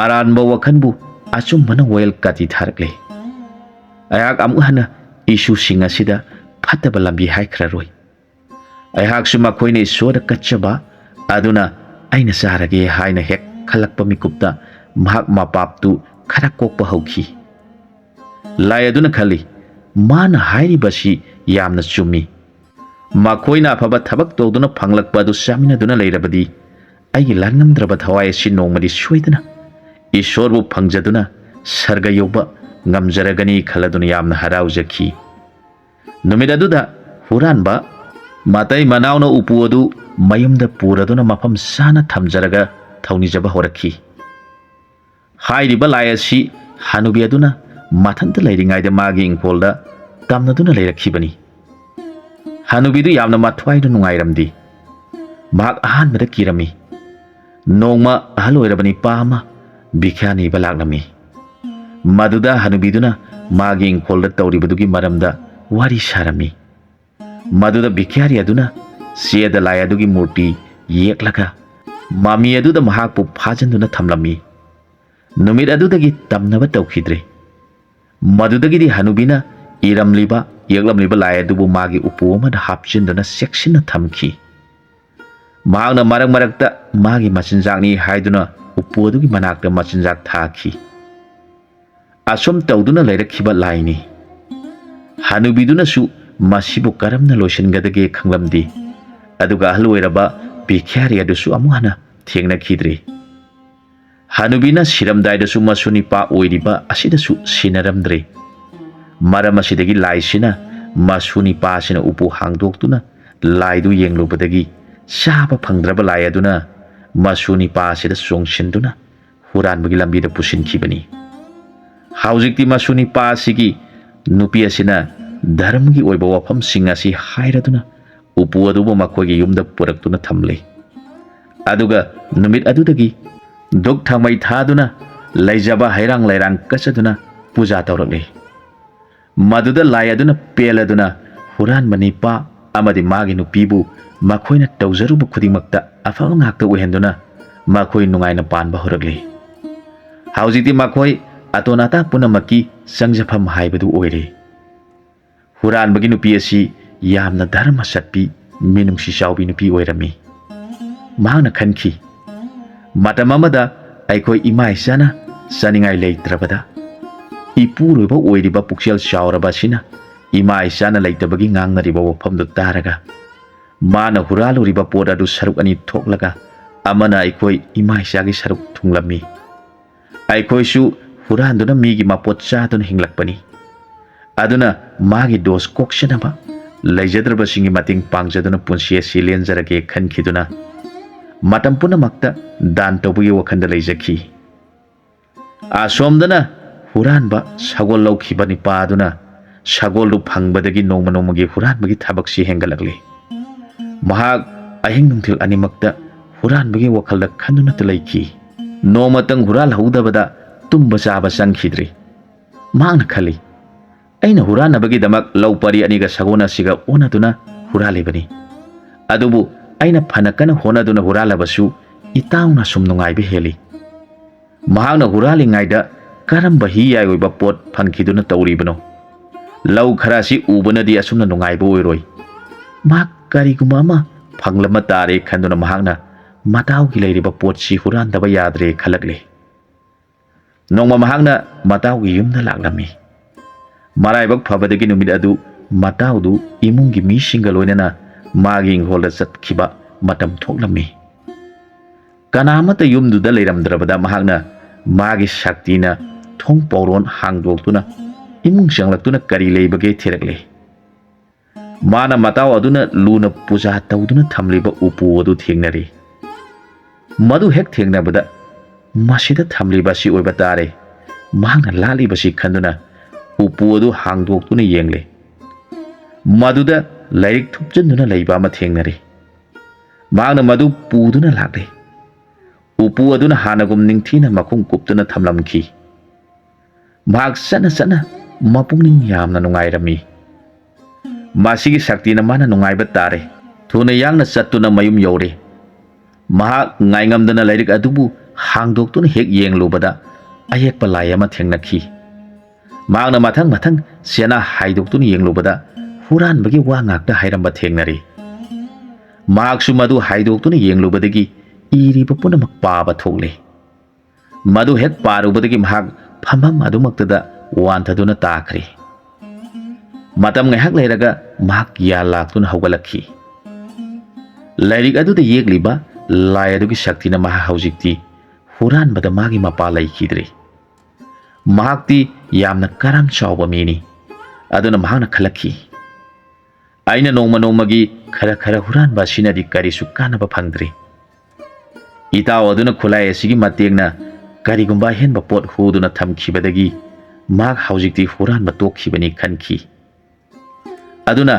ꯑꯔꯥꯟꯕ ꯋꯥꯈꯟꯕꯨ ꯑꯆꯨꯝꯕꯅ ꯋꯥꯌꯦꯜ ꯀꯥꯇꯤ ꯊꯥꯔꯛꯂꯦ꯫ ꯑꯩꯍꯥꯛ ꯑꯃꯨꯛ ꯍꯟꯅ ꯏꯁꯨꯁꯤꯡ ꯑꯁꯤꯗ ꯐꯠꯇꯕ ꯂꯝꯕꯤ ꯍꯥꯏꯈ꯭ꯔꯔꯣꯏ꯫ ꯑꯩꯍꯥꯛꯁꯨ ꯃꯈꯣꯏꯅ ꯏꯁꯣꯔꯗ ꯀꯠꯆꯕ ꯑꯗꯨꯅ ꯑꯩꯅ ꯆꯥꯔꯒꯦ ꯍꯥꯏꯅ ꯍꯦꯛ ꯈꯜꯂꯛꯄ ꯃꯤꯀꯨꯞꯇ ꯃꯍꯥꯛ ꯃꯄꯥꯞꯇꯨ ꯈꯔ ꯀꯣꯛꯄ ꯍꯧꯈꯤ꯫ ꯂꯥꯏ ꯑꯗꯨꯅ ꯈꯜꯂꯤ, ꯃꯥꯅ ꯍꯥꯏꯔꯤꯕꯁꯤ ꯌꯥꯝꯅ ꯆꯨꯝꯃꯤ꯫ ꯃꯈꯣꯏꯅ ꯑꯐꯕ ꯊꯕꯛ ꯇꯧꯗꯨꯅ ꯐꯪꯂꯛꯄ ꯑꯗꯨ ꯆꯥꯃꯤꯟꯅꯗꯨꯅ ꯂꯩꯔꯕꯗꯤ ꯑꯩꯒꯤ ꯂꯥꯟꯉꯝꯗ꯭ꯔꯕ ꯊꯋꯥꯏ ꯑꯁꯤ ꯅꯣꯡꯃꯗꯤ ꯁꯣꯏꯗꯅ ꯏꯁꯣꯔꯕꯨ ꯐꯪꯖꯗꯨꯅ ꯁꯔꯒ ꯌꯧꯕ ꯉꯝꯖꯔꯒꯅꯤ ꯈꯜꯂꯗꯨꯅ ꯌꯥꯝꯅ ꯍꯔꯥꯎꯖꯈꯤ꯫ ꯅꯨꯃꯤꯠ ꯑꯗꯨꯗ ꯍꯨꯔꯥꯟꯕ ꯃꯇꯩ ꯃꯅꯥꯎꯅ ꯎꯄꯨ ꯑꯗꯨ ꯃꯌꯨꯝꯗ ꯄꯨꯔꯗꯨꯅ ꯃꯐꯝ ꯆꯥꯅ ꯊꯝꯖꯔꯒ ꯊꯧꯅꯤꯖꯕ ꯍꯧꯔꯛꯈꯤ꯫ ꯍꯥꯏꯔꯤꯕ ꯂꯥꯏ ꯑꯁꯤ ꯍꯅꯨꯕꯤ ꯑꯗꯨꯅ ꯃꯊꯟꯇ ꯂꯩꯔꯤꯉꯩꯗ ꯃꯥꯒꯤ ꯏꯪꯈꯣꯜꯗ ꯇꯝꯅꯗꯨꯅ ꯂꯩꯔꯛꯈꯤꯕꯅꯤ꯫ ꯍꯅꯨꯕꯤꯗꯨ ꯌꯥꯝꯅ ꯃꯊ꯭ꯋꯥꯏꯗ ꯅꯨꯡꯉꯥꯏꯔꯝꯗꯦ꯫ ꯃꯍꯥꯛ ꯑꯍꯥꯟꯕꯗ ꯀꯤꯔꯝꯃꯤ꯫ ꯅꯣꯡꯃ ꯑꯍꯜ ꯑꯣꯏꯔꯕ ꯅꯤꯄꯥ ꯑꯃ ꯚꯤꯈ꯭ꯌꯥ ꯅꯤꯕ ꯂꯥꯛꯂꯝꯃꯤ꯫ ꯃꯗꯨꯗ ꯍꯅꯨꯕꯤꯗꯨꯅ ꯃꯥꯒꯤ ꯏꯪꯈꯣꯜꯗ ꯇꯧꯔꯤꯕꯗꯨꯒꯤ ꯃꯔꯝꯗ ꯋꯥꯔꯤ ꯁꯥꯔꯝꯃꯤ꯫ ꯃꯗꯨꯗ ꯚꯤꯈ꯭ꯌꯥꯔꯤ ꯑꯗꯨꯅ ꯆꯦꯗ ꯂꯥꯏ ꯑꯗꯨꯒꯤ ꯃꯨꯔꯇꯤ ꯌꯦꯛꯂꯒ ꯃꯃꯤ ꯑꯗꯨꯗ ꯃꯍꯥꯛꯄꯨ ꯐꯥꯖꯤꯟꯗꯨꯅ ꯊꯝꯂꯝꯃꯤ꯫ ꯅꯨꯃꯤꯠ ꯑꯗꯨꯗꯒꯤ ꯇꯝꯅꯕ ꯇꯧꯈꯤꯗ꯭ꯔꯦ꯫ ꯃꯗꯨꯗꯒꯤꯗꯤ ꯍꯅꯨꯕꯤꯅ ꯏꯔꯝꯂꯤꯕ ꯌꯦꯛꯂꯝꯂꯤꯕ ꯂꯥꯏ ꯑꯗꯨꯕꯨ ꯃꯥꯒꯤ ꯎꯄꯨ ꯑꯃꯗ ꯍꯥꯞꯆꯤꯟꯗꯨꯅ ꯆꯦꯛꯁꯤꯟꯅ ꯊꯝꯈꯤ꯫ ꯃꯍꯥꯛꯅ ꯃꯔꯛ ꯃꯔꯛꯇ ꯃꯥꯒꯤ ꯃꯆꯤꯟꯖꯥꯛꯅꯤ ꯍꯥꯏꯗꯨꯅ ꯎꯄꯨ ꯑꯗꯨꯒꯤ ꯃꯅꯥꯛꯇ ꯃꯆꯤꯟꯖꯥꯛ ꯊꯥꯈꯤ꯫ ꯑꯁꯨꯝ ꯇꯧꯗꯨꯅ ꯂꯩꯔꯛꯈꯤꯕ ꯂꯥꯏꯅꯤ꯫ ꯍꯅꯨꯕꯤꯗꯨꯅꯁꯨ ꯃꯁꯤꯕꯨ ꯀꯔꯝꯅ ꯂꯣꯏꯁꯤꯟꯒꯗꯒꯦ ꯈꯪꯂꯝꯗꯦ꯫ ꯑꯗꯨꯒ ꯑꯍꯜ ꯑꯣꯏꯔꯕ ꯚꯤꯈ꯭ꯌꯥꯔꯤ ꯑꯗꯨꯁꯨ ꯑꯃꯨꯛ ꯍꯟꯅ ꯊꯦꯡꯅꯈꯤꯗ꯭ꯔꯦ꯫ ꯍꯅꯨꯕꯤꯅ ꯁꯤꯔꯝꯗꯥꯏꯗꯁꯨ ꯃꯁꯨ ꯅꯤꯄꯥ ꯑꯣꯏꯔꯤꯕ ꯑꯁꯤꯗꯁꯨ ꯁꯤꯟꯅꯔꯝꯗ꯭ꯔꯦ꯫ ꯃꯔꯝ ꯑꯁꯤꯗꯒꯤ ꯂꯥꯏꯁꯤꯅ ꯃꯁꯨ ꯅꯤꯄꯥꯁꯤꯅ ꯎꯄꯨ ꯍꯥꯡꯗꯣꯛꯇꯨꯅ ꯂꯥꯏꯗꯨ ꯌꯦꯡꯂꯨꯕꯗꯒꯤ ꯆꯥꯕ ꯐꯪꯗ꯭ꯔꯕ ꯂꯥꯏ ꯑꯗꯨꯅ ꯃꯁꯨ ꯅꯤꯄꯥ ꯑꯁꯤꯗ ꯆꯣꯡꯁꯤꯟꯗꯨꯅ ꯍꯨꯔꯥꯟꯕꯒꯤ ꯂꯝꯕꯤꯗ ꯄꯨꯁꯤꯟꯈꯤꯕꯅꯤ꯫ ꯍꯧꯖꯤꯛꯇꯤ ꯃꯁꯨ ꯅꯤꯄꯥ ꯑꯁꯤꯒꯤ ꯅꯨꯄꯤ ꯑꯁꯤꯅ ꯙꯔꯃꯒꯤ ꯑꯣꯏꯕ ꯋꯥꯐꯝꯁꯤꯡ ꯑꯁꯤ ꯍꯥꯏꯔꯗꯨꯅ ꯎꯄꯨ ꯑꯗꯨꯕꯨ ꯃꯈꯣꯏꯒꯤ ꯌꯨꯝꯗ ꯄꯨꯔꯛꯇꯨꯅ ꯊꯝꯂꯦ꯫ ꯑꯗꯨꯒ ꯅꯨꯃꯤꯠ ꯑꯗꯨꯗꯒꯤ ꯙꯨꯛ ꯊꯥꯎꯃꯩ ꯊꯥꯗꯨꯅ ꯂꯩꯖꯕ ꯍꯩꯔꯥꯡ ꯂꯩꯔꯥꯡ ꯀꯠꯆꯗꯨꯅ ꯄꯨꯖꯥ ꯇꯧꯔꯛꯂꯦ꯫ ꯃꯗꯨꯗ ꯂꯥꯏ ꯑꯗꯨꯅ ꯄꯦꯜꯂꯗꯨꯅ ꯍꯨꯔꯥꯟꯕ ꯅꯤꯄꯥ ꯑꯃꯗꯤ ꯃꯥꯒꯤ ꯅꯨꯄꯤꯕꯨ ꯃꯈꯣꯏꯅ ꯇꯧꯖꯔꯨꯕ ꯈꯨꯗꯤꯡꯃꯛꯇ ꯑꯐꯕ ꯉꯥꯛꯇ ꯑꯣꯏꯍꯟꯗꯨꯅ ꯃꯈꯣꯏ ꯅꯨꯡꯉꯥꯏꯅ ꯄꯥꯟꯕ ꯍꯧꯔꯛꯂꯦ꯫ ꯍꯧꯖꯤꯛꯇꯤ ꯃꯈꯣꯏ ꯑꯇꯣꯟ ꯑꯇꯥꯛ ꯄꯨꯝꯅꯃꯛꯀꯤ ꯆꯪꯖꯐꯝ ꯍꯥꯏꯕꯗꯨ ꯑꯣꯏꯔꯦ꯫ ꯍꯨꯔꯥꯟꯕꯒꯤ ꯅꯨꯄꯤ ꯑꯁꯤ ꯌꯥꯝꯅ ꯙꯔꯃ ꯆꯠꯄꯤ ꯃꯤꯅꯨꯡꯁꯤ ꯆꯥꯎꯕꯤ ꯅꯨꯄꯤ ꯑꯣꯏꯔꯝꯃꯤ꯫ ꯃꯍꯥꯛꯅ ꯈꯟꯈꯤ, ꯃꯇꯝ ꯑꯃꯗ ꯑꯩꯈꯣꯏ ꯏꯃꯥ ꯏꯆꯥꯅ ꯆꯥꯅꯤꯡꯉꯥꯏ ꯂꯩꯇ꯭ꯔꯕꯗ ꯏꯄꯨꯔꯣꯏꯕ ꯑꯣꯏꯔꯤꯕ ꯄꯨꯛꯆꯦꯜ ꯆꯥꯎꯔꯕ ꯑꯁꯤꯅ ꯏꯃꯥ ꯏꯆꯥꯅ ꯂꯩꯇꯕꯒꯤ ꯉꯥꯡꯅꯔꯤꯕ ꯋꯥꯐꯝꯗꯨ ꯇꯥꯔꯒ ꯃꯥꯅ ꯍꯨꯔꯥꯜꯂꯨꯔꯤꯕ ꯄꯣꯠ ꯑꯗꯨ ꯁꯔꯨꯛ ꯑꯅꯤ ꯊꯣꯛꯂꯒ ꯑꯃꯅ ꯑꯩꯈꯣꯏ ꯏꯃꯥ ꯏꯆꯥꯒꯤ ꯁꯔꯨꯛ ꯊꯨꯡꯂꯝꯃꯤ꯫ ꯑꯩꯈꯣꯏꯁꯨ ꯍꯨꯔꯥꯟꯗꯨꯅ ꯃꯤꯒꯤ ꯃꯄꯣꯠ ꯆꯥꯗꯨꯅ ꯍꯤꯡꯂꯛꯄꯅꯤ꯫ ꯑꯗꯨꯅ ꯃꯥꯒꯤ ꯗꯣꯁ ꯀꯣꯛꯁꯟꯅꯕ ꯂꯩꯖꯗ꯭ꯔꯕꯁꯤꯡꯒꯤ ꯃꯇꯦꯡ ꯄꯥꯡꯖꯗꯨꯅ ꯄꯨꯟꯁꯤ ꯑꯁꯤ ꯂꯦꯟꯖꯔꯒꯦ ꯈꯟꯈꯤꯗꯨꯅ ꯃꯇꯝ ꯄꯨꯝꯅꯃꯛꯇ ꯗꯥꯟ ꯇꯧꯕꯒꯤ ꯋꯥꯈꯟꯗ ꯂꯩꯖꯈꯤ꯫ ꯑꯁꯣꯝꯗꯅ ꯍꯨꯔꯥꯟꯕ ꯁꯒꯣꯜ ꯂꯧꯈꯤꯕ ꯅꯤꯄꯥ ꯑꯗꯨꯅ ꯁꯒꯣꯜꯗꯨ ꯐꯪꯕꯗꯒꯤ ꯅꯣꯡꯃ ꯅꯣꯡꯃꯒꯤ ꯍꯨꯔꯥꯟꯕꯒꯤ ꯊꯕꯛꯁꯤ ꯍꯦꯟꯒꯠꯂꯛꯂꯦ꯫ ꯃꯍꯥꯛ ꯑꯍꯤꯡ ꯅꯨꯡꯊꯤꯜ ꯑꯅꯤꯃꯛꯇ ꯍꯨꯔꯥꯟꯕꯒꯤ ꯋꯥꯈꯜꯗ ꯈꯟꯗꯨꯅꯇ ꯂꯩꯈꯤ꯫ ꯅꯣꯡꯃꯇꯪ ꯍꯨꯔꯥꯜꯍꯧꯗꯕꯗ ꯇꯨꯝꯕ ꯆꯥꯕ ꯆꯪꯈꯤꯗ꯭ꯔꯦ꯫ ꯃꯍꯥꯛꯅ ꯈꯜꯂꯤ, ꯑꯩꯅ ꯍꯨꯔꯥꯟꯅꯕꯒꯤꯗꯃꯛ ꯂꯧ ꯄꯔꯤ ꯑꯅꯤꯒ ꯁꯒꯣꯜ ꯑꯁꯤꯒ ꯑꯣꯟꯅꯗꯨꯅ ꯍꯨꯔꯥꯜꯂꯤꯕꯅꯤ꯫ ꯑꯗꯨꯕꯨ ꯑꯩꯅ ꯐꯅ ꯀꯟꯅ ꯍꯣꯠꯅꯗꯨꯅ ꯍꯨꯔꯥꯜꯂꯕꯁꯨ ꯏꯇꯥꯎꯅ ꯁꯨꯝ ꯅꯨꯡꯉꯥꯏꯕ ꯍꯦꯜꯂꯤ꯫ ꯃꯍꯥꯛꯅ ꯍꯨꯔꯥꯜꯂꯤꯉꯩꯗ ꯀꯔꯝꯕ ꯍꯤ ꯌꯥꯏ ꯑꯣꯏꯕ ꯄꯣꯠ ꯐꯪꯈꯤꯗꯨꯅ ꯇꯧꯔꯤꯕꯅꯣ? ꯂꯧ ꯈꯔꯁꯤ ꯎꯕꯅꯗꯤ ꯑꯁꯨꯝꯅ ꯅꯨꯡꯉꯥꯏꯕ ꯑꯣꯏꯔꯣꯏ꯫ ꯃꯍꯥꯛ ꯀꯔꯤꯒꯨꯝꯕ ꯑꯃ ꯐꯪꯂꯝꯕ ꯇꯥꯔꯦ ꯈꯟꯗꯨꯅ ꯃꯍꯥꯛꯅ ꯃꯇꯥꯎꯒꯤ ꯂꯩꯔꯤꯕ ꯄꯣꯠꯁꯤ ꯍꯨꯔꯥꯟꯗꯕ ꯌꯥꯗ꯭ꯔꯦ ꯈꯜꯂꯛꯂꯦ꯫ ꯅꯣꯡꯃ ꯃꯍꯥꯛꯅ ꯃꯇꯥꯎꯒꯤ ꯌꯨꯝꯗ ꯂꯥꯛꯂꯝꯃꯤ꯫ ꯃꯔꯥꯏꯕꯛ ꯐꯕꯗꯒꯤ ꯅꯨꯃꯤꯠ ꯑꯗꯨ ꯃꯇꯥꯎꯗꯨ ꯏꯃꯨꯡꯒꯤ ꯃꯤꯁꯤꯡꯒ ꯂꯣꯏꯅꯅ ꯃꯥꯒꯤ ꯏꯪꯈꯣꯜꯗ ꯆꯠꯈꯤꯕ ꯃꯇꯝ ꯊꯣꯛꯂꯝꯃꯤ꯫ ꯀꯅꯥꯃꯠꯇ ꯌꯨꯝꯗꯨꯗ ꯂꯩꯔꯝꯗ꯭ꯔꯕꯗ ꯃꯍꯥꯛꯅ ꯃꯥꯒꯤ ꯁꯛꯇꯤꯅ ꯊꯣꯡ ꯄꯧꯔꯣꯟ ꯍꯥꯡꯗꯣꯛꯇꯨꯅ ꯏꯃꯨꯡ ꯆꯪꯂꯛꯇꯨꯅ ꯀꯔꯤ ꯂꯩꯕꯒꯦ ꯊꯤꯔꯛꯂꯦ꯫ ꯃꯥꯅ ꯃꯇꯥꯎ ꯑꯗꯨꯅ ꯂꯨꯅ ꯄꯨꯖꯥ ꯇꯧꯗꯨꯅ ꯊꯝꯂꯤꯕ ꯎꯄꯨ ꯑꯗꯨ ꯊꯦꯡꯅꯔꯦ꯫ ꯃꯗꯨ ꯍꯦꯛ ꯊꯦꯡꯅꯕꯗ ꯃꯁꯤꯗ ꯊꯝꯂꯤꯕ ꯑꯁꯤ ꯑꯣꯏꯕ ꯇꯥꯔꯦ ꯃꯍꯥꯛꯅ ꯂꯥꯠꯂꯤꯕꯁꯤ ꯈꯟꯗꯨꯅ ꯎꯄꯨ ꯑꯗꯨ ꯍꯥꯡꯗꯣꯛꯇꯨꯅ ꯌꯦꯡꯂꯦ꯫ ꯃꯗꯨꯗ ꯂꯥꯏꯔꯤꯛ ꯊꯨꯞꯆꯤꯟꯗꯨꯅ ꯂꯩꯕ ꯑꯃ ꯊꯦꯡꯅꯔꯦ꯫ ꯃꯍꯥꯛꯅ ꯃꯗꯨ ꯄꯨꯗꯨꯅ ꯂꯥꯛꯂꯦ꯫ ꯎꯄꯨ ꯑꯗꯨꯅ ꯍꯥꯟꯅꯒꯨꯝ ꯅꯤꯡꯊꯤꯅ ꯃꯈꯨꯝ ꯀꯨꯞꯇꯨꯅ ꯊꯝꯂꯝꯈꯤ꯫ ꯃꯍꯥꯛ ꯆꯠꯅ ꯆꯠꯅ ꯃꯄꯨꯛꯅꯤꯡ ꯌꯥꯝꯅ ꯅꯨꯡꯉꯥꯏꯔꯝꯃꯤ꯫ ꯃꯁꯤꯒꯤ ꯁꯛꯇꯤꯅ ꯃꯥꯅ ꯅꯨꯡꯉꯥꯏꯕ ꯇꯥꯔꯦ थुना यांगना चत्तुना मयुम you're महाक ngaingamdana lairik adubu hangdoktuna hek yenglubada ayekpa lai ama thengnakhi magna mathang sena haidoktuna yenglubada huran bagi wa ngakta hairamba thengnari mahaksu madu haidoktuna yenglubadagi iriba punamak paba thogle madu hek parubadagi mahak phamam adumaktada wanthaduna takhri matam ngaihak leiraga mahak ya laktuna haugalakhi lairik aduda yegliba lai adugi shaktina maha haujikti huran bada magi mapa laikhidre mahakti yamna karam chawba mini aduna mahana khalakhi aina nongmagi khara huran ba sinadi kari su kanaba phangdre itaw aduna khulai asigi matengna karigumba henba pot huduna thamkhibadagi mag haujikti huran ba tokhibani khankhi aduna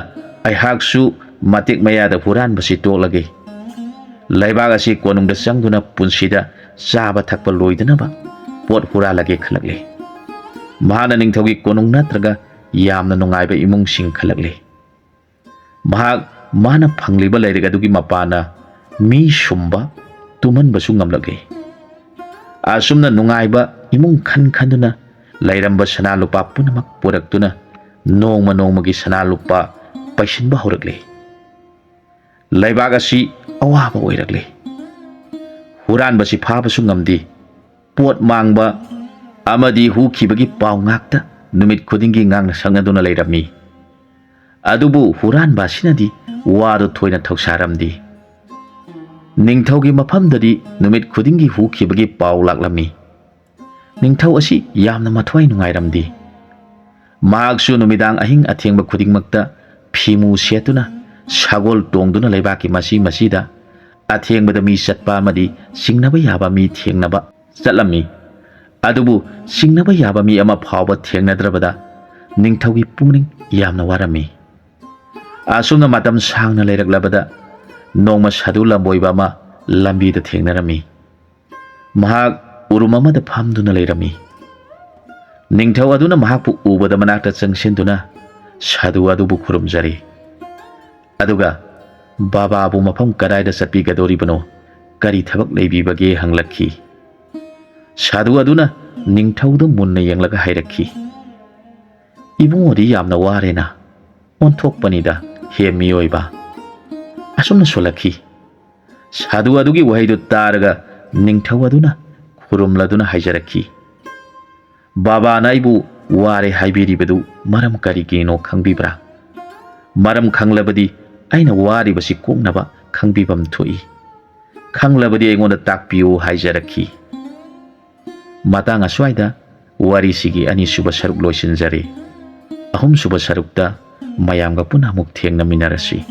aihaksu matek mayada huran ba si toklage laibag asi konungda sangduna punsida chaba thakpa loidanaba pot huralage khalakle mahana ningthogi konung natraga yamna nungaiba imung sing khalakle mahak mana phangliba lairiga dugi mapana mi shumba tuman basu ngamlage asumna nungaiba imung khanduna lairamba sana lupa punamak puraktuna nongmagi sana lupa paisinba horakle laibag asi awaba oirakle huran basi phabasu ngamdi pot mangba amadi hukibagi paw ngakta numit khudingi ngangna sangaduna leirami adubu huran basinadi wadu thoina thoksaramdi ningthaugi mafamdadi numit khudingi hukibagi paw laklami ningthau asi yamna mathwai nungairamdi magsu numidang ahing athengba khudingmakta phimu setuna sagol tongduna leibaki masida athengba mi satpa amadi singnaba yaba mi thengnaba chatlami adubu singnaba yaba mi ama phawba thengnadrabada ningthaugi pungning yamna warami asumna matam sangna leiraklabada nongma sadu lamboiba ama lambi da thengnarami mahak urum amada phamduna leirami ningthau aduna mahakpu ubada manakta changsinduna sadu adubu khurumjari aduga baba abu mafam kadaida satpigadoribano kari thabak leibibage hanglakhi sadu aduna ningthauda munna yenglaga hairakhi ibungodi yamna warena onthokpanida he miyoiba asumna solakhi sadu adugi wahaidu taraga ningthau aduna khurumladuna haijarakhi baba naibu ware haibiribadu maram karigino khangbibra maram khanglabadi aina wari basi koknaba khangbibam thoi khanglabadi aingonda takpiu haijarakhi matang aswaida wari sigi ani suba saruk loisinjare ahum suba sarukta mayamga punamuk thengna minarasi